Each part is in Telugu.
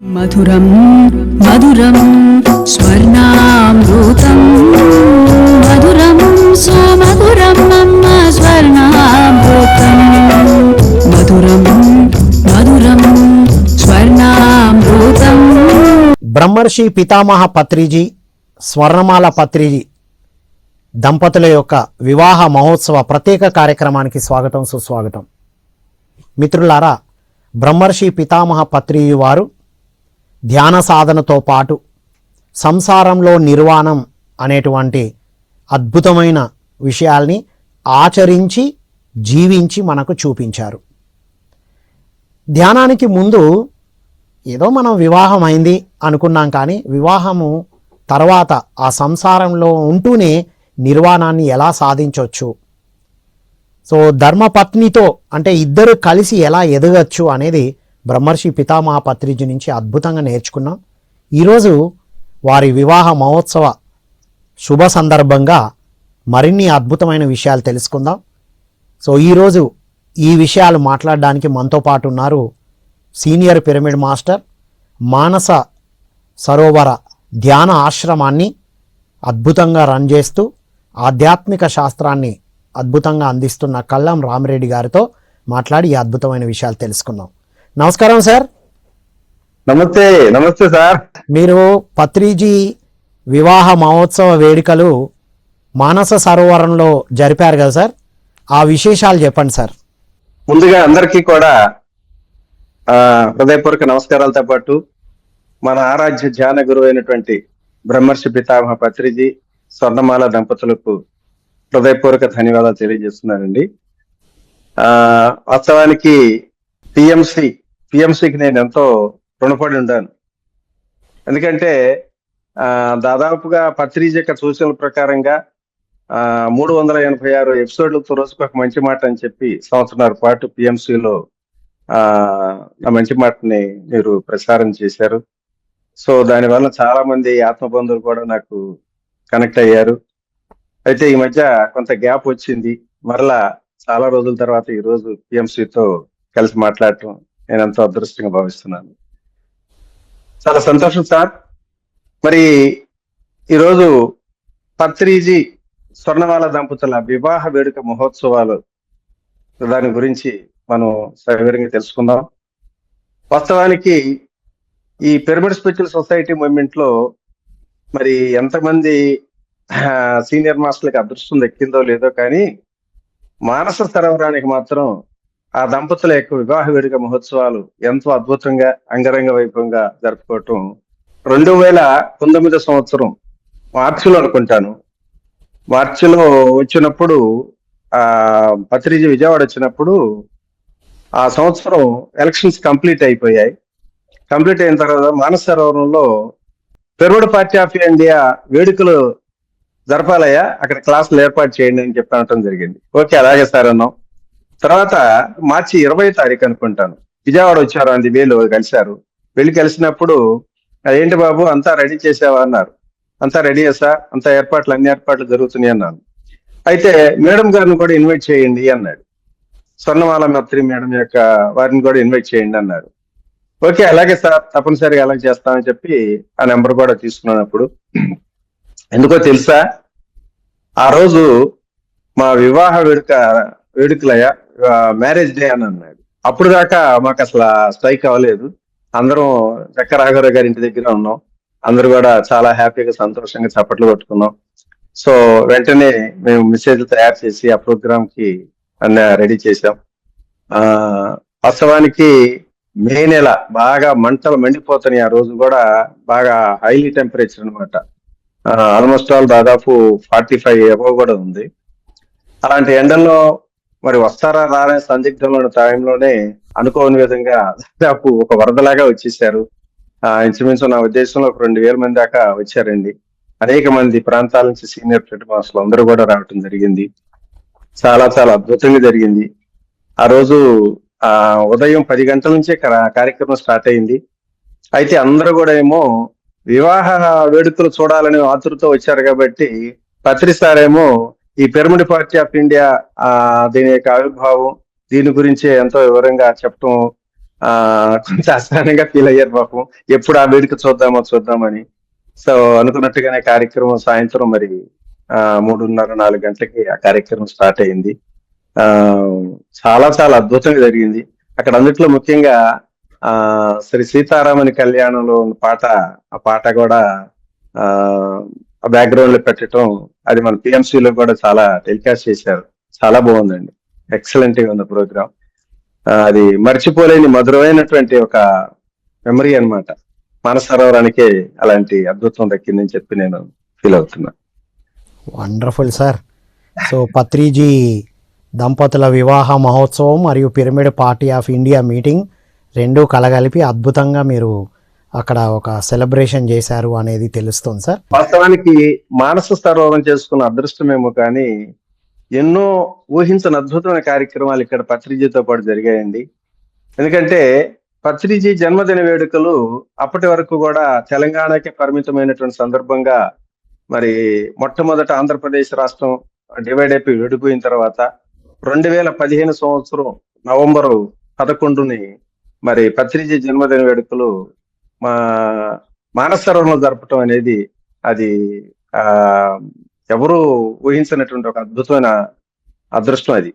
మధురం మధురం స్వర్ణామృతం మధురం సుమధురం మమ స్వర్ణామృతం మధురం మధురం స్వర్ణామృతం. బ్రహ్మర్షి పితామహ పత్రిజీ, స్వర్ణమాల పత్రిజీ దంపతుల యొక్క వివాహ మహోత్సవ ప్రత్యేక కార్యక్రమానికి స్వాగతం, సుస్వాగతం. మిత్రులారా, బ్రహ్మర్షి పితామహ పత్రిజీ వారు ధ్యాన సాధనతో పాటు సంసారంలో నిర్వాణం అనేటువంటి అద్భుతమైన విషయాల్ని ఆచరించి జీవించి మనకు చూపించారు. ధ్యానానికి ముందు ఏదో మనం వివాహం అయింది అనుకున్నాం, కానీ వివాహము తర్వాత ఆ సంసారంలో ఉంటూనే నిర్వాణాన్ని ఎలా సాధించవచ్చు, సో ధర్మపత్నితో అంటే ఇద్దరు కలిసి ఎలా ఎదగచ్చు అనేది బ్రహ్మర్షి పితామహ పత్రిజీ నుంచి అద్భుతంగా నేర్చుకున్నాం. ఈరోజు వారి వివాహ మహోత్సవ శుభ సందర్భంగా మరిన్ని అద్భుతమైన విషయాలు తెలుసుకుందాం. సో ఈరోజు ఈ విషయాలు మాట్లాడడానికి మనతో పాటు ఉన్నారు సీనియర్ పిరమిడ్ మాస్టర్, మానస సరోవర ధ్యాన ఆశ్రమాన్ని అద్భుతంగా రన్ చేస్తూ ఆధ్యాత్మిక శాస్త్రాన్ని అద్భుతంగా అందిస్తున్న కల్లం రామిరెడ్డి గారితో మాట్లాడి ఈ అద్భుతమైన విషయాలు తెలుసుకుందాం. నమస్కారం సార్. నమస్తే. నమస్తే సార్. మీరు పత్రిజీ వివాహ మహోత్సవ వేడుకలు మానస సరోవరంలో జరిపారు కదా సార్, ఆ విశేషాలు చెప్పండి సార్. ముందుగా అందరికీ కూడా హృదయపూర్వక నమస్కారాలతో పాటు మన ఆరాధ్య ధ్యాన గురువు అయినటువంటి బ్రహ్మర్షి పితామహ పత్రిజీ, స్వర్ణమాల దంపతులకు హృదయపూర్వక ధన్యవాదాలు తెలియజేస్తున్నానండి. వాస్తవానికి పిఎంసికి నేను ఎంతో రుణపడి ఉన్నాను. ఎందుకంటే దాదాపుగా పత్రిజీ యొక్క సూచనల ప్రకారంగా 386 ఎపిసోడ్లతో రోజుకు ఒక మంచి మాట అని చెప్పి సంవత్సరాల పాటు పిఎంసిలో నా మంచి మాటని మీరు ప్రసారం చేశారు. సో దానివల్ల చాలా మంది ఆత్మబంధువులు కూడా నాకు కనెక్ట్ అయ్యారు. అయితే ఈ మధ్య కొంత గ్యాప్ వచ్చింది, మరలా చాలా రోజుల తర్వాత ఈ రోజు పిఎంసితో కలిసి మాట్లాడటం నేను ఎంతో అదృష్టంగా భావిస్తున్నాను. చాలా సంతోషం సార్. మరి ఈరోజు పత్రిజీ స్వర్ణమాల దంపతుల వివాహ వేడుక మహోత్సవాలు, దాని గురించి మనం సవివరంగా తెలుసుకుందాం. వాస్తవానికి ఈ పిరమిడ్ స్పిరిచువల్ సొసైటీ మూవ్మెంట్ లో మరి ఎంతమంది సీనియర్ మాస్టర్లకు అదృష్టం దక్కిందో లేదో, కానీ మానస సరోవరానికి మాత్రం ఆ దంపతుల యొక్క వివాహ వేడుక మహోత్సవాలు ఎంతో అద్భుతంగా అంగరంగ వైభవంగా జరుపుకోవటం 2019 సంవత్సరం మార్చిలో అనుకుంటాను. మార్చిలో వచ్చినప్పుడు పత్రిజీ విజయవాడ వచ్చినప్పుడు ఆ సంవత్సరం ఎలక్షన్స్ కంప్లీట్ అయిపోయాయి. కంప్లీట్ అయిన తర్వాత మానస సరోవరంలో పిరమిడ్ పార్టీ ఆఫ్ ఇండియా వేడుకలు జరపాలయ్యా, అక్కడ క్లాసులు ఏర్పాటు చేయండి అని చెప్పి అనటం జరిగింది. ఓకే, అలాగే సార్ అన్నాం. తర్వాత మార్చి 20వ తారీఖు అనుకుంటాను విజయవాడ వచ్చారు, అంది వేలు కలిశారు. వెళ్ళి కలిసినప్పుడు ఏంటి బాబు అంతా రెడీ చేసావా అన్నారు. అంతా రెడీ సార్, అంతా అన్ని ఏర్పాట్లు జరుగుతున్నాయి అన్నాను. అయితే మేడం గారిని కూడా ఇన్వైట్ చేయండి అన్నాడు. స్వర్ణమాల పత్రి మేడం యొక్క వారిని కూడా ఇన్వైట్ చేయండి అన్నారు. ఓకే, అలాగే సార్, తప్పనిసరిగా అలాగే చేస్తామని చెప్పి ఆ నెంబర్ కూడా తీసుకున్నప్పుడు ఎందుకో తెలుసా, ఆ రోజు మా వివాహ వేడుకలయ్యా, మ్యారేజ్ డే అని అన్నాడు. అప్పుడు దాకా మాకు అసలు స్ట్రైక్ అవ్వలేదు. అందరం చక్క రాఘవరావు గారి ఇంటి దగ్గర ఉన్నాం. అందరూ కూడా చాలా హ్యాపీగా సంతోషంగా చప్పట్లు కొట్టుకున్నాం. సో వెంటనే మేము మెసేజ్లు తయారు చేసి ఆ ప్రోగ్రామ్ కి అన్న రెడీ చేసాం. వాస్తవానికి మే నెల బాగా మంటలు మండిపోతున్నాయి. ఆ రోజు కూడా బాగా హైలీ టెంపరేచర్ అనమాట. ఆల్మోస్ట్ ఆల్ దాదాపు 45 అబవ్ కూడా ఉంది. అలాంటి ఎండల్లో మరి వస్తారా రానే సందిగ్ధంలో టైంలోనే అనుకోని విధంగా దాదాపు ఒక వరదలాగా వచ్చేసారు. ఇంచుమించు నా ఉద్దేశంలో ఒక 2000 మంది దాకా వచ్చారండి. అనేక మంది ప్రాంతాల నుంచి సీనియర్ పిరమిడ్ మాస్టర్లు అందరూ కూడా రావటం జరిగింది. చాలా చాలా అద్భుతంగా జరిగింది. ఆ రోజు ఉదయం 10 గంటల నుంచే కార్యక్రమం స్టార్ట్ అయింది. అయితే అందరూ కూడా ఏమో వివాహ వేడుకలు చూడాలని ఆతృతో వచ్చారు కాబట్టి పత్రి సార్ ఏమో ఈ పిరమిడ్ పార్టీ ఆఫ్ ఇండియా దీని యొక్క ఆవిర్భావం, దీని గురించి ఎంతో వివరంగా చెప్పడం, కొంచెం అసహనంగా ఫీల్ అయ్యారు పాపం. ఎప్పుడు ఆ వేడుక చూద్దామని. సో అనుకున్నట్టుగానే కార్యక్రమం సాయంత్రం మరి 3:30-4 గంటలకి ఆ కార్యక్రమం స్టార్ట్ అయింది. ఆ చాలా చాలా అద్భుతంగా జరిగింది. అక్కడ అందుట్లో ముఖ్యంగా శ్రీ సీతారామని కళ్యాణంలో ఉన్న పాట, ఆ పాట కూడా ఆ బ్యాక్గ్రౌండ్ లో పెట్టడం, అది మన PMC లో కూడా చాలా టెలికాస్ట్ చేశారు. చాలా బాగుందండి. ఎక్సలెంట్ గా ఉంది ప్రోగ్రామ్. అది మర్చిపోలేని మధురమైనటువంటి ఒక మెమరీ అన్నమాట. మానసరోవరానికే అలాంటి అద్భుతం దక్కిందని చెప్పి నేను ఫీల్ అవుతున్నా. Wonderful sir. సో పత్రిజీ దంపతుల వివాహ మహోత్సవం మరియు pyramid party of India meeting రెండూ కలగలిపి అద్భుతంగా మీరు అక్కడ ఒక సెలబ్రేషన్ చేశారు అనేది తెలుస్తుంది సార్. వాస్తవానికి మానస సరోవరం చేసుకున్న అదృష్టమేమో కానీ ఎన్నో ఊహించని అద్భుతమైన కార్యక్రమాలు ఇక్కడ పత్రిజీతో పాటు జరిగాయండి. ఎందుకంటే పత్రిజీ జన్మదిన వేడుకలు అప్పటి వరకు కూడా తెలంగాణకే పరిమితమైనటువంటి సందర్భంగా, మరి మొట్టమొదట ఆంధ్రప్రదేశ్ రాష్ట్రం డివైడ్ అయిపోయి విడిపోయిన తర్వాత 2015 సంవత్సరం నవంబరు 11ని మరి పత్రిజీ జన్మదిన వేడుకలు మా మానస సరోవరంలో జరపటం అనేది అది ఎవరు ఊహించినటువంటి ఒక అద్భుతమైన అదృష్టం అది.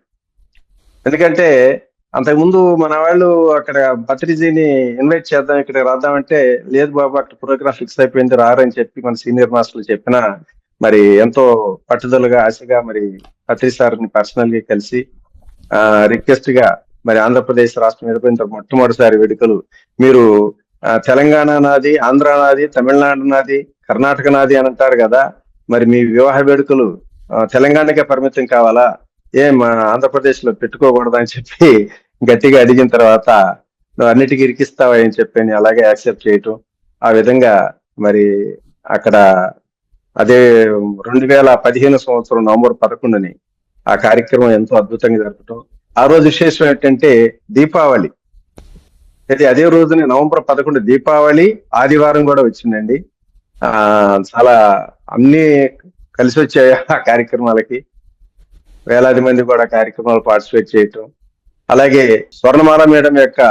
ఎందుకంటే అంతకుముందు మన వాళ్ళు అక్కడ పత్రిజీని ఇన్వైట్ చేద్దాం, ఇక్కడ రాద్దామంటే లేదు బాబు అక్కడ ప్రోగ్రామ్ ఫిక్స్ అయిపోయింది రారని చెప్పి మన సీనియర్ మాస్టర్లు చెప్పినా మరి ఎంతో పట్టుదలగా ఆశగా మరి పత్రి సార్ని పర్సనల్ గా కలిసి రిక్వెస్ట్ గా మరి ఆంధ్రప్రదేశ్ రాష్ట్రం ఏర్పడిన మొట్టమొదటిసారి వేడుకలు మీరు తెలంగాణ నాది, ఆంధ్ర నాది, తమిళనాడు నాది, కర్ణాటక నాది అని అంటారు కదా, మరి మీ వివాహ వేడుకలు తెలంగాణకే పరిమితం కావాలా, ఆంధ్రప్రదేశ్ లో పెట్టుకోకూడదు అని చెప్పి గట్టిగా అడిగిన తర్వాత నువ్వు అన్నిటికీ ఇరికిస్తావా అని చెప్పి అలాగే యాక్సెప్ట్ చేయటం. ఆ విధంగా మరి అక్కడ అదే 2015 సంవత్సరం నవంబర్ 11ని ఆ కార్యక్రమం ఎంతో అద్భుతంగా జరపటం. ఆ రోజు విశేషం ఏంటంటే దీపావళి. అదే రోజున నవంబర్ 11 దీపావళి ఆదివారం కూడా వచ్చిందండి. చాలా అన్ని కలిసి వచ్చాయి ఆ కార్యక్రమాలకి. వేలాది మంది కూడా కార్యక్రమాలు పార్టిసిపేట్ చేయటం. అలాగే స్వర్ణమాల మేడం యొక్క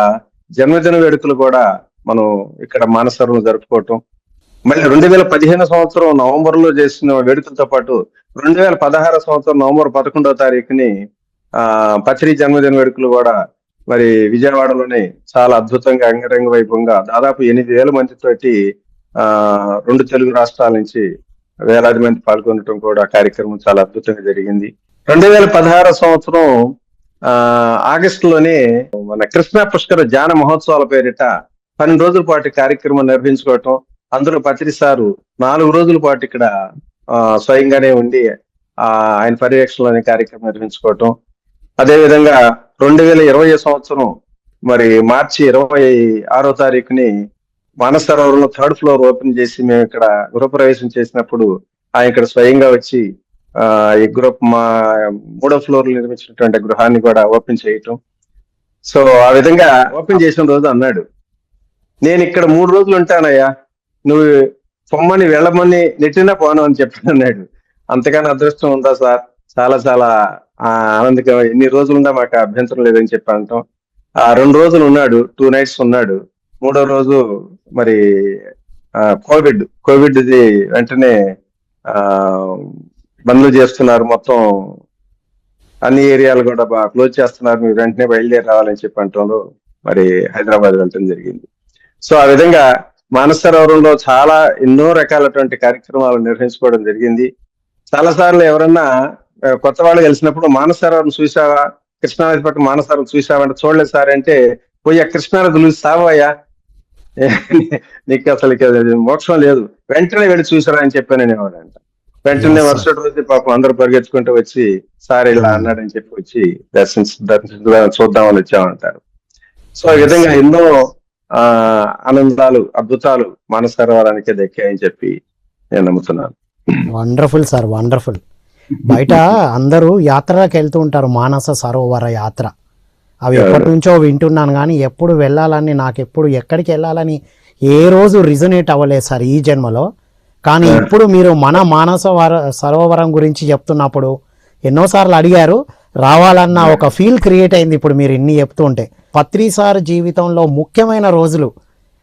జన్మదిన వేడుకలు కూడా మనం ఇక్కడ మానసరోవరంలో జరుపుకోవటం. మళ్ళీ 2015 సంవత్సరం నవంబర్ లో చేసిన వేడుకలతో పాటు 2016 సంవత్సరం నవంబర్ 11వ తారీఖుని పత్రి జన్మదిన వేడుకలు కూడా మరి విజయవాడలోనే చాలా అద్భుతంగా అంగరంగ వైభవంగా దాదాపు 8,000 మందితోటి 2 తెలుగు రాష్ట్రాల నుంచి వేలాది మంది పాల్గొనడం కూడా కార్యక్రమం చాలా అద్భుతంగా జరిగింది. 2016 సంవత్సరం ఆగస్టులోనే మన కృష్ణా పుష్కర ధ్యాన మహోత్సవాల పేరిట 12 రోజుల పాటు కార్యక్రమం నిర్వహించుకోవటం. అందులో పత్రి సారు 4 రోజుల పాటు ఇక్కడ స్వయంగానే ఉండి ఆయన పర్యవేక్షణలోనే కార్యక్రమం నిర్వహించుకోవటం. అదేవిధంగా 2020 సంవత్సరం మరి మార్చి 26వ తారీఖుని మానస సరోవరంలో 3rd ఫ్లోర్ ఓపెన్ చేసి మేము ఇక్కడ గృహప్రవేశం చేసినప్పుడు ఆయన ఇక్కడ స్వయంగా వచ్చి ఈ మా 3వ ఫ్లోర్ నిర్మించినటువంటి గృహాన్ని కూడా ఓపెన్ చేయటం. సో ఆ విధంగా ఓపెన్ చేసిన రోజు అన్నాడు, నేను ఇక్కడ 3 రోజులు ఉంటానయ్యా, నువ్వు పొమ్మని వెళ్ళమని నెట్టినా పోను అని చెప్పి అన్నాడు. అంతగానో అదృష్టం ఉందా సార్? చాలా చాలా ఆనందంగా, ఎన్ని రోజులున్నా మాకు అభ్యంతరం లేదని చెప్పి అంటాం. 2 రోజులు ఉన్నాడు, 2 nights ఉన్నాడు. 3వ రోజు మరి కోవిడ్ వెంటనే బంద్లు చేస్తున్నారు, మొత్తం అన్ని ఏరియాలు కూడా క్లోజ్ చేస్తున్నారు, మీరు వెంటనే బయలుదేరి రావాలని చెప్పి అంటంలో మరి హైదరాబాద్ వెళ్ళటం జరిగింది. సో ఆ విధంగా మానస సరోవరంలో చాలా ఎన్నో రకాలటువంటి కార్యక్రమాలు నిర్వహించుకోవడం జరిగింది. చాలా సార్లు ఎవరన్నా కొత్త వాళ్ళు కలిసినప్పుడు మానస సరోవరం చూసావా, కృష్ణానది పట్టు మానస సరోవరం చూసావా అంటే చూడలేదు సార్ అంటే, పోయి కృష్ణానది చూసి సావయ్యా, నీకు అసలు మోక్షం లేదు, వెంటనే వెళ్ళి చూసారా అని చెప్పాను అనేవాడంట. వెంటనే మరుసటి రోజు పాపం అందరూ పరిగెత్తుకుంటూ వచ్చి సార్ ఇలా అన్నాడని చెప్పి వచ్చి చూద్దామని వచ్చామంటారు. సో ఈ విధంగా ఎన్నో ఆనందాలు, అద్భుతాలు మానస సరోవరానికే దక్కాయని చెప్పి నేను నమ్ముతున్నాను. Wonderful sir, wonderful. బయట అందరూ యాత్రలకు వెళ్తూ ఉంటారు, మానస సరోవర యాత్ర. అవి ఎప్పటి నుంచో వింటున్నాను కానీ ఎప్పుడు వెళ్ళాలని, నాకు ఎప్పుడు ఎక్కడికి వెళ్ళాలని ఏ రోజు రిజనేట్ అవ్వలేదు సార్ ఈ జన్మలో. కానీ ఇప్పుడు మీరు మన మానస సరోవరం గురించి చెప్తున్నప్పుడు ఎన్నోసార్లు అడిగారు, రావాలన్న ఒక ఫీల్ క్రియేట్ అయింది ఇప్పుడు మీరు ఇన్ని చెప్తూ ఉంటే. పత్రి సార్ జీవితంలో ముఖ్యమైన రోజులు,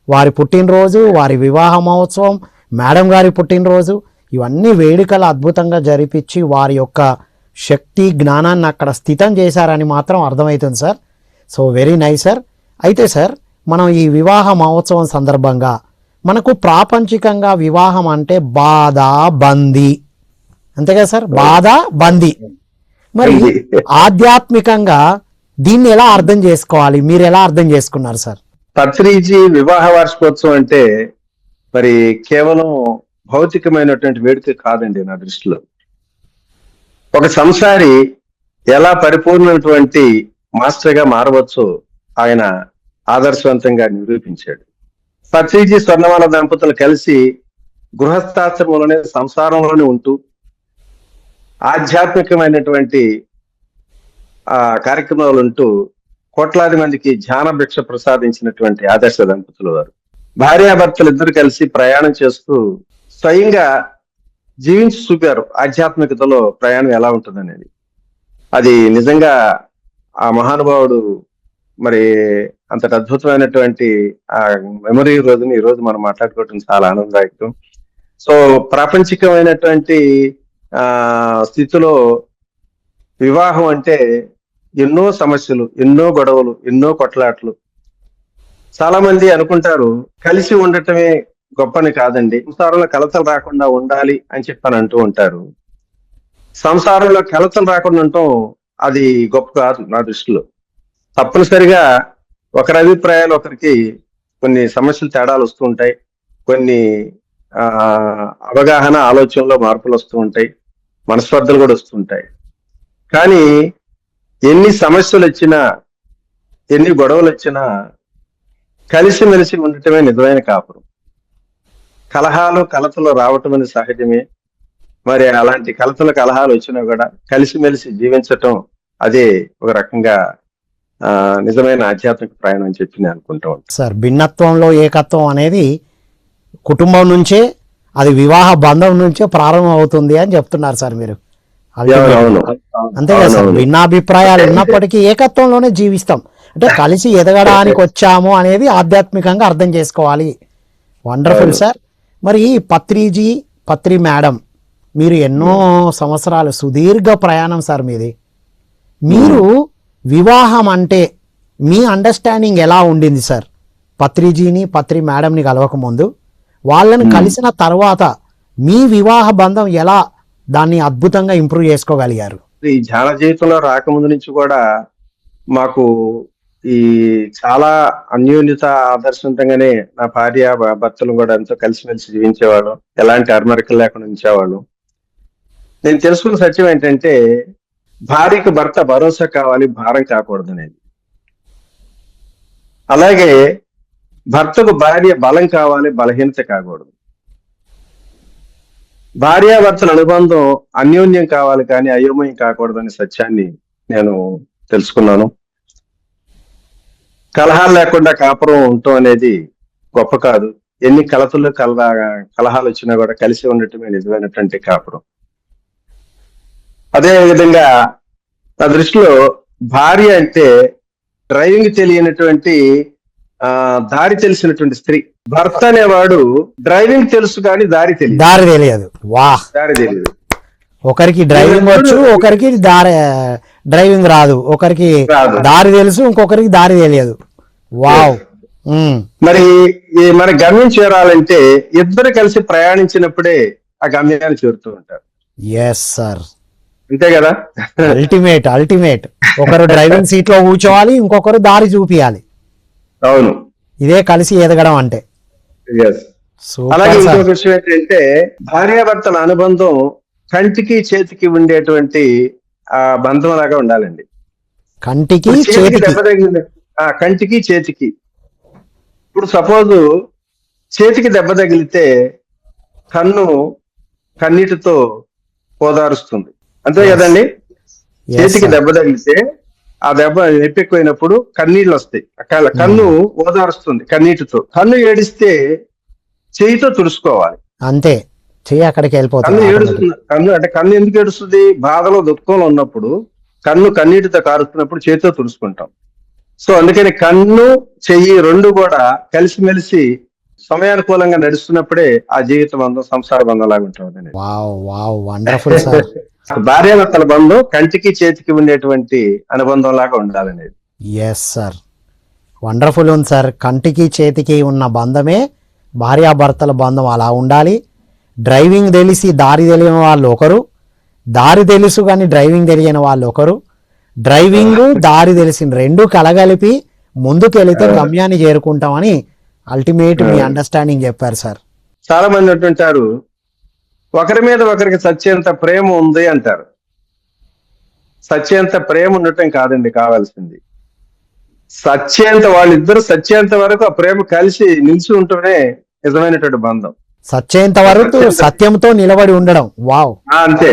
వారి పుట్టినరోజు, వారి వివాహ మహోత్సవం, మేడం గారి పుట్టినరోజు, ఇవన్నీ వేడుకలు అద్భుతంగా జరిపించి వారి యొక్క శక్తి జ్ఞానాన్ని అక్కడ స్థితం చేశారని మాత్రం అర్థమవుతుంది sir. So very nice sir. అయితే సార్, మనం ఈ వివాహ మహోత్సవం సందర్భంగా మనకు ప్రాపంచికంగా వివాహం అంటే బాధ బందీ, అంతే కదా సార్, బాధ బందీ. మరి ఆధ్యాత్మికంగా దీన్ని ఎలా అర్థం చేసుకోవాలి, మీరు ఎలా అర్థం చేసుకున్నారు సార్? పత్రిజీ వివాహ వార్షికోత్సవం అంటే మరి కేవలం భౌతికమైనటువంటి వేడుక కాదండి నా దృష్టిలో. ఒక సంసారి ఎలా పరిపూర్ణమైనటువంటి మాస్టర్గా మారవచ్చో ఆయన ఆదర్శవంతంగా నిరూపించాడు. పత్రిజీ స్వర్ణమాల దంపతులు కలిసి గృహస్థాశ్రమంలోనే సంసారంలోనే ఉంటూ ఆధ్యాత్మికమైనటువంటి కార్యక్రమాలు ఉంటూ కోట్లాది మందికి ధ్యాన భిక్ష ప్రసాదించినటువంటి ఆదర్శ దంపతులు వారు. భార్యాభర్తలు ఇద్దరు కలిసి ప్రయాణం చేస్తూ స్వయంగా జీవించి చూపారు ఆధ్యాత్మికతలో ప్రయాణం ఎలా ఉంటుందనేది. అది నిజంగా ఆ మహానుభావుడు మరి అంతటి అద్భుతమైనటువంటి ఆ మెమరీ రోజుని ఈ రోజు మనం మాట్లాడుకోవటం చాలా ఆనందదాయకం. సో ప్రాపంచికమైనటువంటి స్థితిలో వివాహం అంటే ఎన్నో సమస్యలు, ఎన్నో గొడవలు, ఎన్నో కొట్లాట్లు. చాలా మంది అనుకుంటారు కలిసి ఉండటమే గొప్పని. కాదండి, సంసారంలో కలతలు రాకుండా ఉండాలి అని చెప్పని అంటూ ఉంటారు. సంసారంలో కలతలు రాకుండా ఉండటం అది గొప్ప కాదు నా దృష్టిలో. తప్పనిసరిగా ఒకరి అభిప్రాయాలు ఒకరికి కొన్ని సమస్యలు తేడాలు వస్తూ ఉంటాయి, కొన్ని అవగాహన ఆలోచనలో మార్పులు వస్తూ ఉంటాయి, మనస్పర్ధలు కూడా వస్తుంటాయి. కానీ ఎన్ని సమస్యలు వచ్చినా, ఎన్ని గొడవలు వచ్చినా కలిసిమెలిసి ఉండటమే నిజమైన కాపురం. కలహాలు కలతలు రావటం అనేది సహజమే. మరి అలాంటి కలహాలు వచ్చినా కూడా కలిసిమెలిసి జీవించటం అదే ఒక రకంగా నిజమైన ఆధ్యాత్మిక ప్రయాణం అని చెప్పి నేను అనుకుంటా ఉంటాను సార్. భిన్నత్వంలో ఏకత్వం అనేది కుటుంబం నుంచే, అది వివాహ బంధం నుంచే ప్రారంభం అవుతుంది అని చెప్తున్నారు సార్ మీరు. అంతే కదా సార్, భిన్నాభిప్రాయాలు ఉన్నప్పటికీ ఏకత్వంలోనే జీవిస్తాం. అంటే కలిసి ఎదగడానికి వచ్చాము అనేది ఆధ్యాత్మికంగా అర్థం చేసుకోవాలి. Wonderful sir. మరి పత్రి మేడం, మీరు ఎన్నో సంవత్సరాలు సుదీర్ఘ ప్రయాణం సార్ మీది. మీరు వివాహం అంటే మీ అండర్స్టాండింగ్ ఎలా ఉండింది సార్? పత్రి మేడంని కలవక ముందు, వాళ్ళని కలిసిన తర్వాత మీ వివాహ బంధం ఎలా దాన్ని అద్భుతంగా ఇంప్రూవ్ చేసుకోగలిగారు? ఈ ధ్యాన జీవితంలో రాకముందు నుంచి కూడా మాకు ఈ చాలా అన్యోన్యత ఆదర్శవంతంగానే నా భార్య భర్తలు కూడా ఎంతో కలిసిమెలిసి జీవించేవాళ్ళు, ఎలాంటి అర్మరికలు లేకుండా ఉంచేవాళ్ళు. నేను తెలుసుకున్న సత్యం ఏంటంటే భార్యకు భర్త భరోసా కావాలి, భారం కాకూడదు అనేది. అలాగే భర్తకు భార్య బలం కావాలి, బలహీనత కాకూడదు. భార్యాభర్తల అనుబంధం అన్యోన్యం కావాలి కానీ అయోమయం కాకూడదనే సత్యాన్ని నేను తెలుసుకున్నాను. కలహాలు లేకుండా కాపురం ఉండటం అనేది గొప్ప కాదు. ఎన్ని కలహాలు వచ్చినా కూడా కలిసి ఉండటమే నిజమైనటువంటి కాపురం. అదే విధంగా నా దృష్టిలో భార్య అంటే డ్రైవింగ్ తెలియనటువంటి దారి తెలిసినటువంటి స్త్రీ. భర్త అనేవాడు డ్రైవింగ్ తెలుసు కానీ దారి తెలియదు. ఒకరికి డ్రైవింగ్ వచ్చు, ఒకరికి డ్రైవింగ్ రాదు, ఒకరికి దారి తెలుసు, ఇంకొకరికి దారి తెలియదు. వావ్. మరి మన గమ్యం చేరాలంటే ఇద్దరు కలిసి ప్రయాణించినప్పుడే ఆ గమ్యాన్ని చేరుతూ ఉంటారు. ఎస్ సార్, అంతే కదా. అల్టిమేట్ ఒకరు డ్రైవింగ్ సీట్ లో కూర్చోవాలి, ఇంకొకరు దారి చూపియాలి. అవును, ఇదే కలిసి ఎదగడం అంటే. అలాగే ఇంకొక విషయం ఏంటంటే భార్యాభర్తల అనుబంధం కంటికి చేతికి ఉండేటువంటి ఆ బంధం లాగా ఉండాలండి. కంటికి దెబ్బ తగిలింది, కంటికి చేతికి. ఇప్పుడు సపోజ్ చేతికి దెబ్బ తగిలితే కన్నీటితో ఓదారుస్తుంది, అంతే కదండి. చేతికి దెబ్బ తగిలితే ఆ దెబ్బ ఎప్పెక్కువైనప్పుడు కన్నీళ్ళు వస్తాయి, కన్ను ఓదారుస్తుంది కన్నీటితో. కన్ను ఏడిస్తే చేయితో తుడుచుకోవాలి, అంతే. చెయ్యి అక్కడికి వెళ్ళిపోతుంది. కన్ను ఏడుస్తుంది, కన్ను ఎందుకు ఏడుస్తుంది? బాధలో దుఃఖంలో ఉన్నప్పుడు కన్ను కన్నీటితో కారుస్తున్నప్పుడు చేతితో తుడుచుకుంటాం. సో అందుకని కన్ను చెయ్యి రెండు కూడా కలిసిమెలిసి సమయానుకూలంగా నడుస్తున్నప్పుడే ఆ జీవిత బంధం సంసార బంధం లాగా ఉంటుంది. Wow wow wonderful sir. భార్యాభర్తల బంధం కంటికి చేతికి ఉండేటువంటి అనుబంధం లాగా ఉండాలనేది. ఎస్ సార్, వండర్ఫుల్ ఉంది సార్. కంటికి చేతికి ఉన్న బంధమే భార్యాభర్తల బంధం అలా ఉండాలి. డ్రైవింగ్ తెలిసి దారి తెలియని వాళ్ళు ఒకరు, దారి తెలుసు కానీ డ్రైవింగ్ తెలియని వాళ్ళు ఒకరు, డ్రైవింగ్ దారి తెలిసిన రెండు కలగలిపి ముందుకెళితే గమ్యాన్ని చేరుకుంటామని అల్టిమేట్ మీ అండర్స్టాండింగ్ చెప్పారు సార్. చాలా మంది అంటుంటారు ఒకరి మీద ఒకరికి సత్యంత ప్రేమ ఉంది అంటారు. సత్యంత ప్రేమ ఉండటం కాదండి కావాల్సింది, సత్యంత వాళ్ళిద్దరు సత్యంత వరకు ఆ ప్రేమ కలిసి నిలిచి ఉంటూనే నిజమైనటువంటి బంధం. సత్యంత వరకు సత్యంతో నిలబడి ఉండడం. వావ్, అంతే.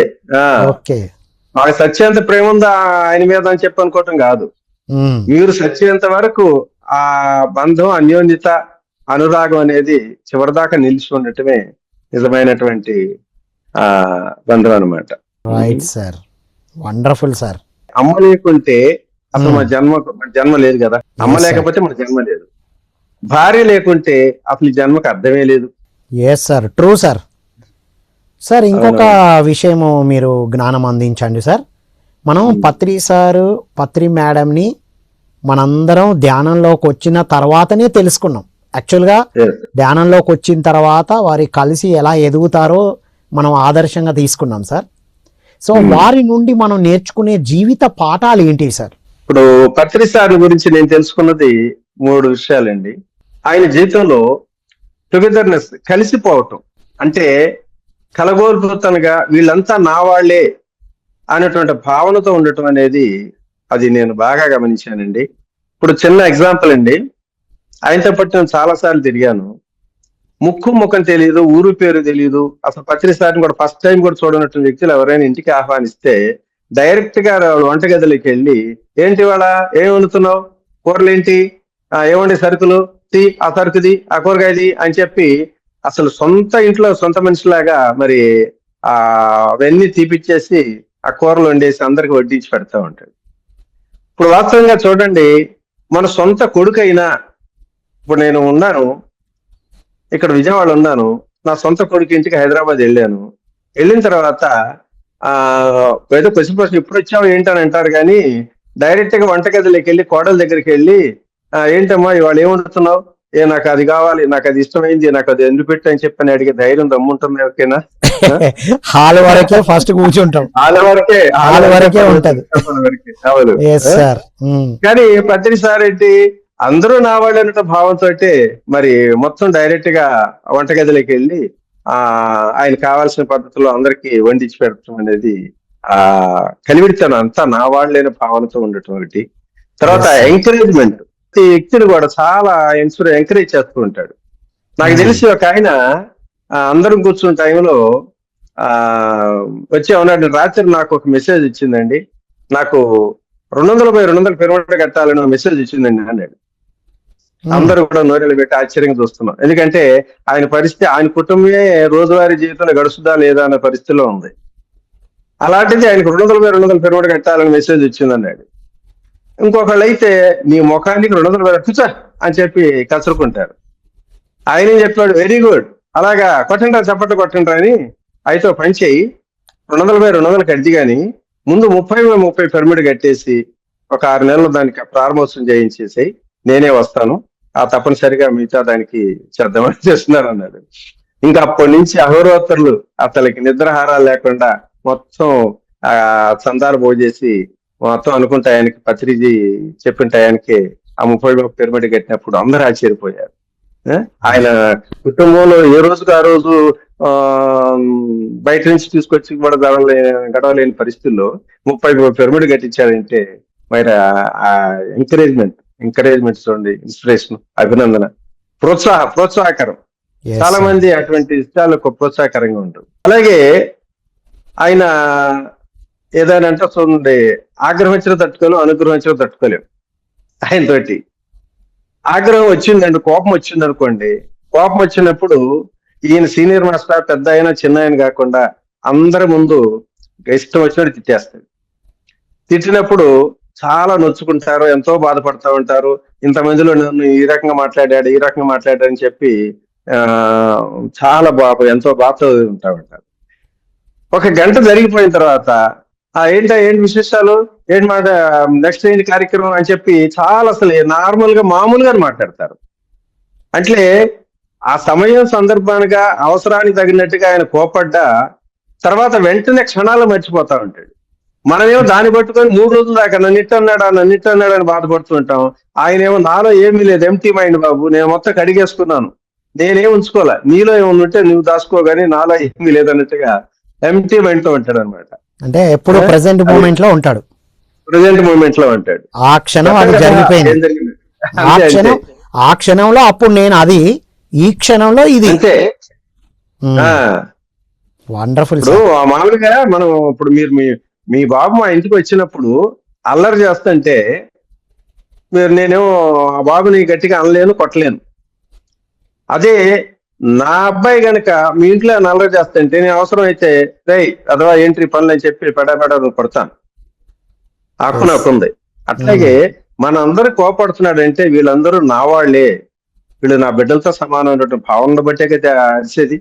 ఓకే, మాకు సత్యంత ప్రేమ ఉందా ఆయన మీద అని చెప్పి అనుకోవటం కాదు. మీరు సత్యంత వరకు ఆ బంధం, అన్యోన్యత, అనురాగం అనేది చివరిదాకా నిలిచి ఉండటమే నిజమైనటువంటి బంధం అనమాట. Right sir, wonderful sir. అమ్మ లేకుంటే అసలు మన జన్మ లేదు కదా. అమ్మ లేకపోతే మన జన్మ లేదు. భార్య లేకుంటే అసలు ఈ జన్మకు అర్థమే లేదు. Yes sir, true sir. Sir ఇంకొక విషయము మీరు జ్ఞానం అందించండి సార్. మనం పత్రి సారు, పత్రి మేడంని మనందరం ధ్యానంలోకి వచ్చిన తర్వాతనే తెలుసుకున్నాం. యాక్చువల్గా ధ్యానంలోకి వచ్చిన తర్వాత వారి కలిసి ఎలా ఎదుగుతారో మనం ఆదర్శంగా తీసుకున్నాం సార్. సో వారి నుండి మనం నేర్చుకునే జీవిత పాఠాలు ఏంటి సార్? ఇప్పుడు పత్రి సార్ గురించి నేను తెలుసుకున్నది 3 విషయాలండి. ఆయన జీవితంలో టుగెదర్నెస్, కలిసిపోవటం, అంటే కలగోలుతనగా వీళ్ళంతా నా వాళ్లే అనేటువంటి భావనతో ఉండటం అనేది అది నేను బాగా గమనించానండి. ఇప్పుడు చిన్న ఎగ్జాంపుల్ అండి, ఆయనతో పాటు నేను చాలా సార్లు తిరిగాను. ముఖం తెలియదు, ఊరు పేరు తెలియదు, అసలు పత్రి సార్ని కూడా ఫస్ట్ టైం కూడా చూడనటువంటి వ్యక్తులు ఎవరైనా ఇంటికి ఆహ్వానిస్తే డైరెక్ట్ గా వంటగదిలోకి వెళ్ళి ఏంటి వాళ్ళ ఏం వండుతున్నావు, కూరలేంటి, ఏమండి సరుకులు తీ, ఆ సరుకుది, ఆ కూరగాయది అని చెప్పి అసలు సొంత ఇంట్లో సొంత మనిషిలాగా మరి అవన్నీ తీపిచ్చేసి ఆ కూరలు వండేసి అందరికి వడ్డించి పెడతా ఉంటాడు. ఇప్పుడు వాస్తవంగా చూడండి, మన సొంత కొడుకైనా, ఇప్పుడు నేను ఉన్నాను ఇక్కడ విజయవాడ ఉన్నాను, నా సొంత కొడుకు ఇంటికి హైదరాబాద్ వెళ్ళాను. వెళ్ళిన తర్వాత ఏదో పసిపసి ఎప్పుడు వచ్చావు ఏంటని అంటారు, కానీ డైరెక్ట్ గా వంటగదిలోకి వెళ్ళి కోడల దగ్గరికి వెళ్ళి ఏంటమ్మా ఇవాళ ఏం వండుతున్నావు, నాకు అది కావాలి, నాకు అది ఇష్టమైంది, నాకు అది ఎందుకు పెట్టు అని చెప్పని అడిగే ధైర్యం దమ్ముంటుంది ఓకేనా? హాల్ వరకే ఫస్ట్ కూర్చుంటాం, హాల్ వరకే ఉంటది. కానీ పత్రి సార్ ఏంటి, అందరూ నా వాళ్ళు అన్న భావంతో మరి మొత్తం డైరెక్ట్ గా వంటగదిలోకి వెళ్ళి ఆయన కావాల్సిన పద్ధతిలో అందరికి వండించి పెడతాం అనేది కలివిడితనం, అంతా నా వాళ్ళైన భావనతో ఉండటం ఒకటి. తర్వాత ఎంకరేజ్మెంట్, ప్రతి వ్యక్తిని కూడా చాలా ఎంకరేజ్ చేస్తూ ఉంటాడు. నాకు తెలిసి ఒక ఆయన అందరం కూర్చున్న టైంలో వచ్చి ఉన్నాడు, రాత్రి నాకు ఒక మెసేజ్ ఇచ్చిందండి, నాకు 200/200 పిరమిడ్ కట్టాలని మెసేజ్ ఇచ్చిందండి అన్నాడు. అందరూ కూడా నోరెలు పెట్టి ఆశ్చర్యంగా చూస్తున్నాం. ఎందుకంటే ఆయన పరిస్థితి, ఆయన కుటుంబమే రోజువారీ జీవితంలో గడుస్తుందా లేదా అన్న పరిస్థితిలో ఉంది. అలాంటిది ఆయనకు 200/200 పిరమిడ్ కట్టాలని మెసేజ్ ఇచ్చిందన్నాడు. ఇంకొకళ్ళు అయితే నీ ముఖానికి 200 కూర్చో అని చెప్పి కసురుకుంటారు. ఆయన ఏం చెప్పాడు, వెరీ గుడ్, అలాగా కొట్టండి, చప్పట్లు కొట్టండి అని. అయితే పని చేయి, 200/200 కట్టి కానీ ముందు 30/30 పిరమిడ్ కట్టేసి ఒక 6 నెలలు దానికి ప్రారంభోత్సవం చేయించేసి నేనే వస్తాను, ఆ తప్పనిసరిగా మిగతా దానికి చేద్దామని చేస్తున్నారు అన్నాడు. ఇంకా అప్పటి నుంచి అహోరాత్రులు అతనికి నిద్రాహారాలు లేకుండా మొత్తం చందాలు పోజేసి మొత్తం అనుకుంటే ఆయనకి పత్రిజీ చెప్పిన టయానికి ఆ 30 పిరమిడ్ కట్టినప్పుడు అందరూ ఆశ్చర్యపోయారు. ఆయన కుటుంబంలో ఏ రోజుకు ఆ రోజు బయట నుంచి తీసుకొచ్చి కూడా గడవలేని పరిస్థితుల్లో 30 పిరమిడ్ కట్టించాడంటే మరి ఆ ఎంకరేజ్మెంట్ చూడండి, ఇన్స్పిరేషన్, అభినందన, ప్రోత్సాహకరం. చాలా మంది అటువంటి విషయాలకు ప్రోత్సాహకరంగా ఉంటుంది. అలాగే ఆయన ఏదైనా అంటే చూడండి, ఆగ్రహం వచ్చిన తట్టుకోలేం, అనుగ్రహం వచ్చిన తట్టుకోలేం. ఆయనతోటి ఆగ్రహం వచ్చిందండి, కోపం వచ్చింది అనుకోండి, కోపం వచ్చినప్పుడు ఈయన సీనియర్ మాస్టర్, పెద్ద అయినా చిన్న ఆయన కాకుండా అందరి ముందు ఇష్టం వచ్చినట్టు తిట్టేస్తాడు. తిట్టినప్పుడు చాలా నొచ్చుకుంటారు, ఎంతో బాధపడతా ఉంటారు. ఇంతమందిలో నన్ను ఈ రకంగా మాట్లాడాడు, ఈ రకంగా మాట్లాడాడు అని చెప్పి ఆ చాలా ఎంతో బాధతో ఉంటా ఉంటారు. ఒక గంట జరిగిపోయిన తర్వాత ఏంటి విశేషాలు, ఏంటి మాట, నెక్స్ట్ ఏంటి కార్యక్రమం అని చెప్పి చాలా అసలు నార్మల్ గా మామూలుగా మాట్లాడతారు. అంటే ఆ సమయం సందర్భానికి అవసరానికి తగినట్టుగా ఆయన కోపడ్డా తర్వాత వెంటనే క్షణాలు మర్చిపోతా ఉంటాడు. మనమేమో దాన్ని పట్టుకొని 3 రోజుల దాకా నన్నిట్టన్నాడా అని బాధపడుతూ ఉంటాం. ఆయనేమో నాలో ఏమీ లేదు, ఎంటీ మైండ్ బాబు, నేను మొత్తం కడిగేసుకున్నాను, నేనేం ఉంచుకోలే, నీలో ఏమన్నా ఉంటే నువ్వు దాచుకోగాని నాలో ఏమీ లేదన్నట్టుగా ఎంటీ మైండ్ తో ఉంటాడు అనమాట. అంటే ఎప్పుడు ప్రెసెంట్ మూమెంట్ లో ఉంటాడు, ప్రజెంట్ మూమెంట్ లో ఉంటాడు. ఆ క్షణం అది జరిగిపోయింది, ఆ క్షణంలో అప్పుడు నేను అది, ఈ క్షణంలో ఇది. అంతే. వండర్ఫుల్. ఇప్పుడు మామూలుగా మనం ఇప్పుడు మీరు మీ బాబు మా ఇంటికి వచ్చినప్పుడు అల్లరి చేస్తుంటే నేనేమో ఆ బాబుని గట్టిగా అనలేను, కొట్టలేను. అదే నా అబ్బాయి గనక మీ ఇంట్లో అల్లరి చేస్తుంటే నేను అవసరం అయితే అథవా ఏంటి పనులు అని చెప్పి పెడబెడ కొడతాను. హక్కు నాకుంది. అట్లాగే మనందరూ కోపడుతున్నాడంటే వీళ్ళందరూ నా వాళ్లే, వీళ్ళు నా బిడ్డలతో సమానమైన భావన బట్టే కదా అరిసేది.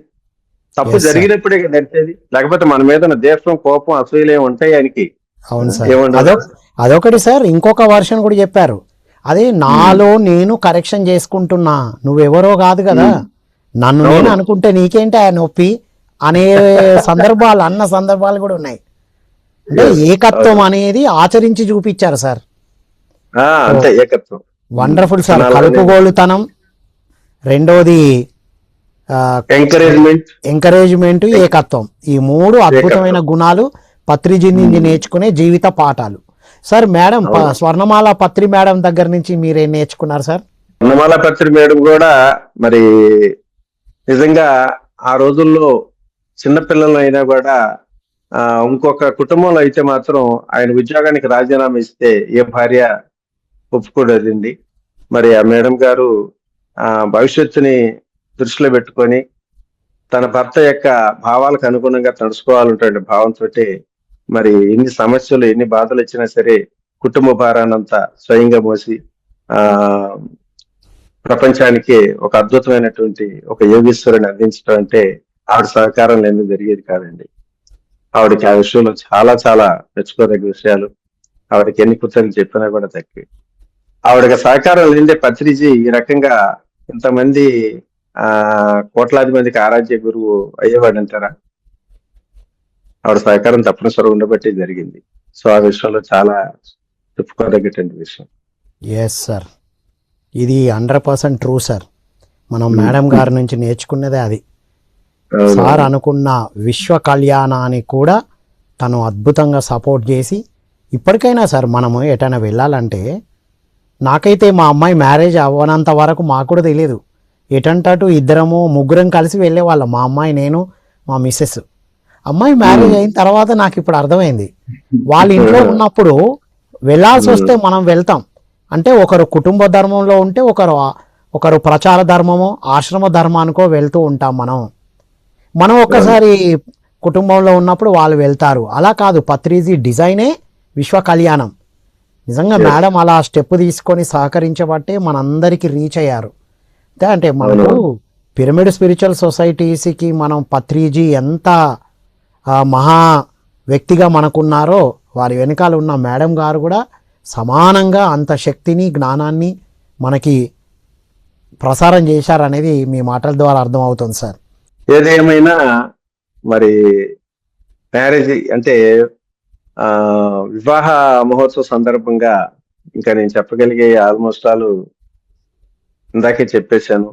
తప్పు జరిగినప్పుడే కదా అరిసేది, లేకపోతే మన మీద దేశం కోపం అసూయలే ఉంటాయి ఆయనకి. అవును సార్, అదొకటి సార్. ఇంకొక వర్షన్ కూడా చెప్పారు, అదే నాలో నేను కరెక్షన్ చేసుకుంటున్నా, నువ్వెవరో కాదు కదా, నన్ను నేను అనుకుంటే నీకేంటి ఆ నొప్పి అనే సందర్భాలు, అన్న సందర్భాలు కూడా ఉన్నాయి. అంటే ఏకత్వం అనేది ఆచరించి చూపించారు సార్. ఏకత్వం వండర్ఫుల్ సార్. కలుపుగోలుతనం, రెండోది ఎంకరేజ్మెంట్, ఏకత్వం, ఈ 3 అద్భుతమైన గుణాలు పత్రిజీ నుంచి నేర్చుకునే జీవిత పాఠాలు. సార్ మేడం, స్వర్ణమాల పత్రి మేడం దగ్గర నుంచి మీరేం నేర్చుకున్నారు సార్? స్వర్ణమాల పత్రి మేడం కూడా మరి నిజంగా ఆ రోజుల్లో చిన్నపిల్లలు అయినా కూడా ఇంకొక కుటుంబంలో అయితే మాత్రం ఆయన ఉద్యోగానికి రాజీనామా ఇస్తే ఏ భార్య ఒప్పుకోలేదండి. మరి ఆ మేడం గారు భవిష్యత్తుని దృష్టిలో పెట్టుకొని తన భర్త యొక్క భావాలకు అనుగుణంగా నడుచుకోవాలంటే భావంతో మరి ఎన్ని సమస్యలు, ఎన్ని బాధలు వచ్చినా సరే కుటుంబ భారాన్నంతా స్వయంగా మోసి ప్రపంచానికి ఒక అద్భుతమైనటువంటి ఒక యోగేశ్వరుని అందించడం అంటే ఆవిడ సహకారం లేని జరిగేది కాదండి. ఆవిడకి ఆ విషయంలో చాలా చాలా మెచ్చుకోదగ్గ విషయాలు. ఆవిడకి ఎన్ని కుర్చొని చెప్పినా కూడా తక్కువ. ఆవిడకి సహకారం లేదే పత్రిజీ ఈ రకంగా ఇంతమంది కోట్లాది మందికి ఆరాధ్య గురువు అయ్యేవాడు అంటారా? ఆవిడ సహకారం తప్పనిసరి ఉండబట్టి జరిగింది. సో ఆ విషయంలో చాలా చెప్పుకోదగ్గటువంటి విషయం. ఎస్ సార్, ఇది 100% ట్రూ సార్. మనం మేడం గారి నుంచి నేర్చుకున్నదే అది. సార్ అనుకున్న విశ్వ కళ్యాణాన్ని కూడా తను అద్భుతంగా సపోర్ట్ చేసి, ఇప్పటికైనా సార్ మనము ఎటైనా వెళ్ళాలంటే, నాకైతే మా అమ్మాయి మ్యారేజ్ అవ్వనంత వరకు మాకు కూడా తెలియదు, ఎటంటూ ఇద్దరము ముగ్గురం కలిసి వెళ్ళేవాళ్ళం, మా అమ్మాయి, నేను, మా మిస్సెస్. అమ్మాయి మ్యారేజ్ అయిన తర్వాత నాకు ఇప్పుడు అర్థమైంది, వాళ్ళ ఇంట్లో ఉన్నప్పుడు వెళ్ళాల్సి వస్తే మనం వెళ్తాం అంటే, ఒకరు కుటుంబ ధర్మంలో ఉంటే ఒకరు ప్రచార ధర్మమో ఆశ్రమ ధర్మానికో వెళ్తూ ఉంటాం. మనం ఒక్కసారి కుటుంబంలో ఉన్నప్పుడు వాళ్ళు వెళ్తారు. అలా కాదు, పత్రిజీ డిజైనే విశ్వ కళ్యాణం. నిజంగా మేడం అలా స్టెప్ తీసుకొని సహకరించబట్టే మనందరికీ రీచ్ అయ్యారు. అంటే మనకు పిరమిడ్ స్పిరిచువల్ సొసైటీస్కి మనం పత్రిజీ ఎంత మహా వ్యక్తిగా మనకున్నారో, వారి వెనకాల ఉన్న మేడం గారు కూడా సమానంగా అంత శక్తిని, జ్ఞానాన్ని మనకి ప్రసారం చేశారనేది మీ మాటల ద్వారా అర్థమవుతుంది సార్. ఏదేమైనా మరి మ్యారేజ్ అంటే వివాహ మహోత్సవ సందర్భంగా ఇంకా నేను చెప్పగలిగే ఆల్మోస్ట్ ఆల్ ఇందాకే చెప్పేశాను.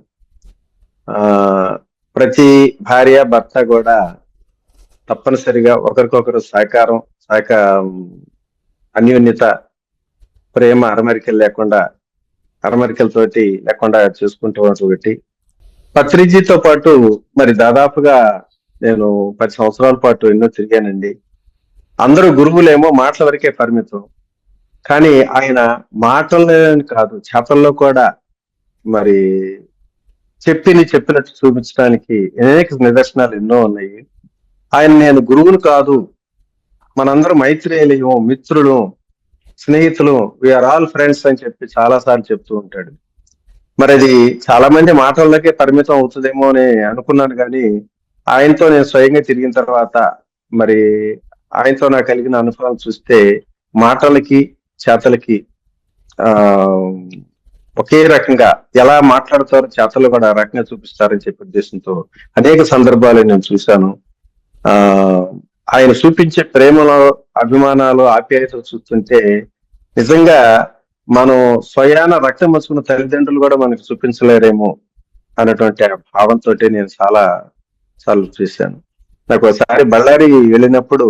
ప్రతి భార్య భర్త కూడా తప్పనిసరిగా ఒకరికొకరు సహకారం, అన్యోన్యత, ప్రేమ, అరమరికలతోటి లేకుండా చూసుకుంటూ ఒకటి. పత్రిజీతో పాటు మరి దాదాపుగా నేను 10 సంవత్సరాల పాటు ఎన్నో తిరిగానండి. అందరూ గురువులేమో మాటల వరకే పరిమితం, కానీ ఆయన మాటలే కాదు చేతల్లో కూడా మరి చెప్పినట్టు చూపించడానికి అనేక నిదర్శనాలు ఎన్నో ఉన్నాయి. ఆయన నేను గురువును కాదు, మనందరం మైత్రేయులు, మిత్రులు, స్నేహితులు, వీఆర్ ఆల్ ఫ్రెండ్స్ అని చెప్పి చాలా సార్లు చెప్తూ ఉంటాడు. మరి అది చాలా మంది మాటలకే పరిమితం అవుతుందేమో అని అనుకున్నాను, కానీ ఆయనతో నేను స్వయంగా తిరిగిన తర్వాత మరి ఆయనతో నాకు కలిగిన అనుభవం చూస్తే మాటలకి చేతలకి ఆ ఒకే రకంగా ఎలా మాట్లాడతారో చేతలు కూడా ఆ రకంగా చూపిస్తారని చెప్పే ఉద్దేశంతో అనేక సందర్భాలు నేను చూశాను. ఆ ఆయన చూపించే ప్రేమలో, అభిమానాలు, ఆప్యాయతలు చూస్తుంటే నిజంగా మనం స్వయాన రక్తం వచ్చుకున్న తల్లిదండ్రులు కూడా మనకు చూపించలేరేమో అన్నటువంటి ఆ భావంతో నేను చాలా సార్లు చూశాను. నాకు ఒకసారి బళ్ళారి వెళ్ళినప్పుడు,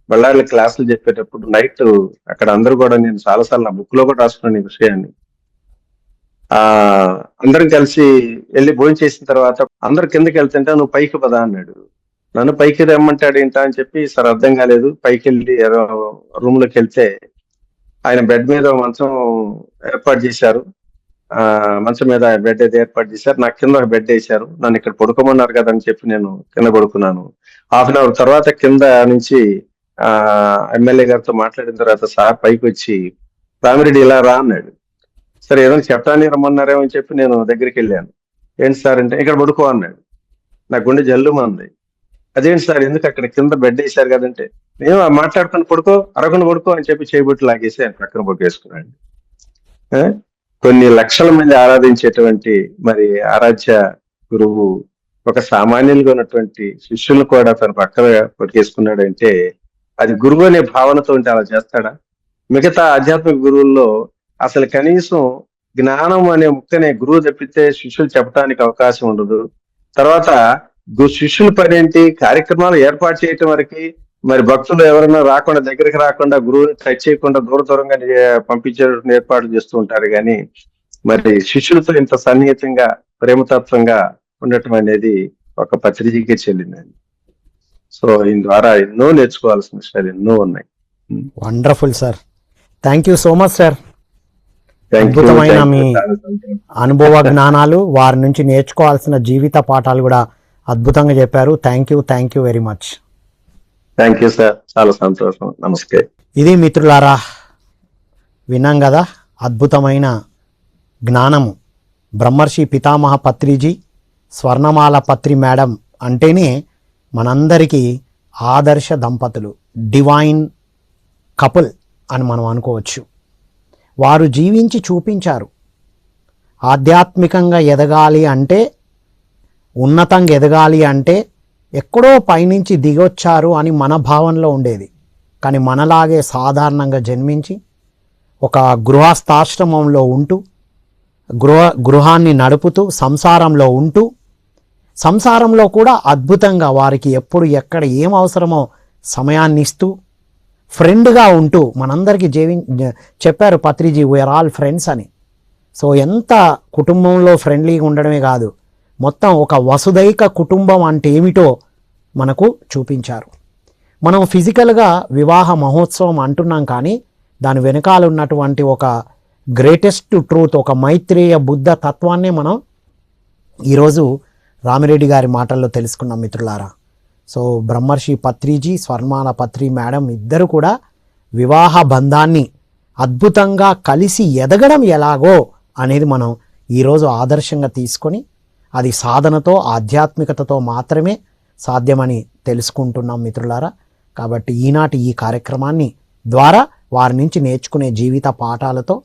బళ్ళారి క్లాసులు చెప్పేటప్పుడు నైట్ అక్కడ అందరూ కూడా, నేను చాలా సార్లు నా బుక్ లో కూడా రాసుకున్నాను ఈ విషయాన్ని. ఆ అందరం కలిసి వెళ్ళి భోజనం చేసిన తర్వాత అందరు కిందకి వెళ్తుంటే నువ్వు పైకి పదా అన్నాడు. నన్ను పైకి రమ్మంటాడు ఏంటా అని చెప్పి సార్ అర్థం కాలేదు. పైకి వెళ్ళి రూమ్ లోకి వెళ్తే ఆయన బెడ్ మీద మంచం ఏర్పాటు చేశారు. మంచం మీద బెడ్ అయితే ఏర్పాటు చేశారు. నాకు కింద ఒక బెడ్ వేశారు. నన్ను ఇక్కడ పడుకోమన్నారు కదా అని చెప్పి నేను కింద పడుకున్నాను. హాఫ్ అన్ అవర్ తర్వాత కింద నుంచి ఎమ్మెల్యే గారితో మాట్లాడిన తర్వాత సార్ పైకి వచ్చి, రామిరెడ్డి ఇలా రా అన్నాడు. సరే ఏదైనా చెప్పడానికి రమ్మన్నారేమో అని చెప్పి నేను దగ్గరికి వెళ్ళాను. ఏంటి సార్ అంటే, ఇక్కడ పడుకో అన్నాడు. నా గుండె జల్లుమంది. అదేంటి సార్, ఎందుకు అక్కడ కింద బెడ్ వేశారు కదంటే, నేను మాట్లాడుకుని పడుకో, అరగకుండా పడుకో అని చెప్పి చేయబొట్టి లాగేసి ఆయన పక్కన పడుకేసుకున్నాడు. కొన్ని లక్షల మంది ఆరాధించేటువంటి మరి ఆరాధ్య గురువు ఒక సామాన్యులుగా ఉన్నటువంటి శిష్యులను కూడా తన పక్కన పట్టుకేసుకున్నాడంటే అది గురువు అనే భావనతో ఉంటే అలా చేస్తాడా? మిగతా ఆధ్యాత్మిక గురువుల్లో అసలు కనీసం జ్ఞానం అనే ముక్కనే గురువు తప్పితే శిష్యులు చెప్పడానికి అవకాశం ఉండదు. తర్వాత శిష్యుల పని ఏంటి? కార్యక్రమాలు ఏర్పాటు చేయటం వరకు, మరి భక్తులు ఎవరైనా రాకుండా, దగ్గరికి రాకుండా, గురువుని టచ్ చేయకుండా దూరంగా పంపించే ఏర్పాట్లు చేస్తూ ఉంటారు. కానీ మరి శిష్యులతో ఇంత సన్నిహితంగా, ప్రేమతత్వంగా ఉండటం అనేది ఒక పత్రిజీకే చెల్లిందండి. సో దీని ద్వారా ఎన్నో నేర్చుకోవాల్సిన విషయాలు ఎన్నో ఉన్నాయి. Wonderful sir, thank you so much sir. అద్భుతమైన మీ అనుభవ జ్ఞానాలు, వారి నుంచి నేర్చుకోవాల్సిన జీవిత పాఠాలు కూడా అద్భుతంగా చెప్పారు. Thank you very much. Thank you sir, చాలా సంతోషం. నమస్తే. ఇది మిత్రులారా, విన్నాం కదా అద్భుతమైన జ్ఞానము. బ్రహ్మర్షి పితామహ పత్రిజీ, స్వర్ణమాల పత్రి మేడం అంటేనే మనందరికీ ఆదర్శ దంపతులు, డివైన్ కపుల్ అని మనం అనుకోవచ్చు. వారు జీవించి చూపించారు. ఆధ్యాత్మికంగా ఎదగాలి అంటే, ఉన్నతంగా ఎదగాలి అంటే ఎక్కడో పైనుంచి దిగొచ్చారు అని మన భావనలో ఉండేది. కానీ మనలాగే సాధారణంగా జన్మించి ఒక గృహస్థాశ్రమంలో ఉంటూ, గృహాన్ని నడుపుతూ, సంసారంలో ఉంటూ, సంసారంలో కూడా అద్భుతంగా వారికి ఎప్పుడు ఎక్కడ ఏం అవసరమో సమయాన్ని ఇస్తూ, ఫ్రెండ్గా ఉంటూ మనందరికీ చెప్పారు పత్రిజీ, వీఆర్ ఆల్ ఫ్రెండ్స్ అని. సో ఎంత కుటుంబంలో ఫ్రెండ్లీగా ఉండడమే కాదు, మొత్తం ఒక వసుదైక కుటుంబం అంటే ఏమిటో మనకు చూపించారు. మనం ఫిజికల్గా వివాహ మహోత్సవం అంటున్నాం, కానీ దాని వెనకాల ఉన్నటువంటి ఒక గ్రేటెస్ట్ ట్రూత్, ఒక మైత్రేయ బుద్ధ తత్వాన్నే మనం ఈరోజు రామిరెడ్డి గారి మాటల్లో తెలుసుకున్నాం మిత్రులారా. సో బ్రహ్మర్షి పత్రిజీ, స్వర్ణమాల పత్రి మేడం ఇద్దరు కూడా వివాహ బంధాన్ని అద్భుతంగా కలిసి ఎదగడం ఎలాగో అనేది మనం ఈరోజు ఆదర్శంగా తీసుకొని, అది సాధనతో, ఆధ్యాత్మికతతో మాత్రమే సాధ్యమని తెలుసుకుంటున్నాం మిత్రులారా. కాబట్టి ఈనాటి ఈ కార్యక్రమాన్ని ద్వారా వారి నుంచి నేర్చుకునే జీవిత పాఠాలతో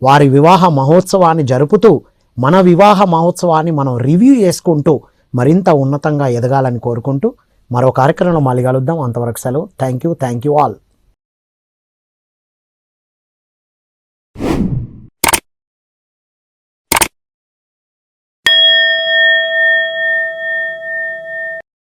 వారి వివాహ మహోత్సవాన్ని జరుపుతూ, మన వివాహ మహోత్సవాన్ని మనం రివ్యూ చేసుకుంటూ మరింత ఉన్నతంగా ఎదగాలని కోరుకుంటూ మరో కార్యక్రమంలో మళ్ళీ కలుద్దాం. అంతవరకు సెలవు. Thank you all.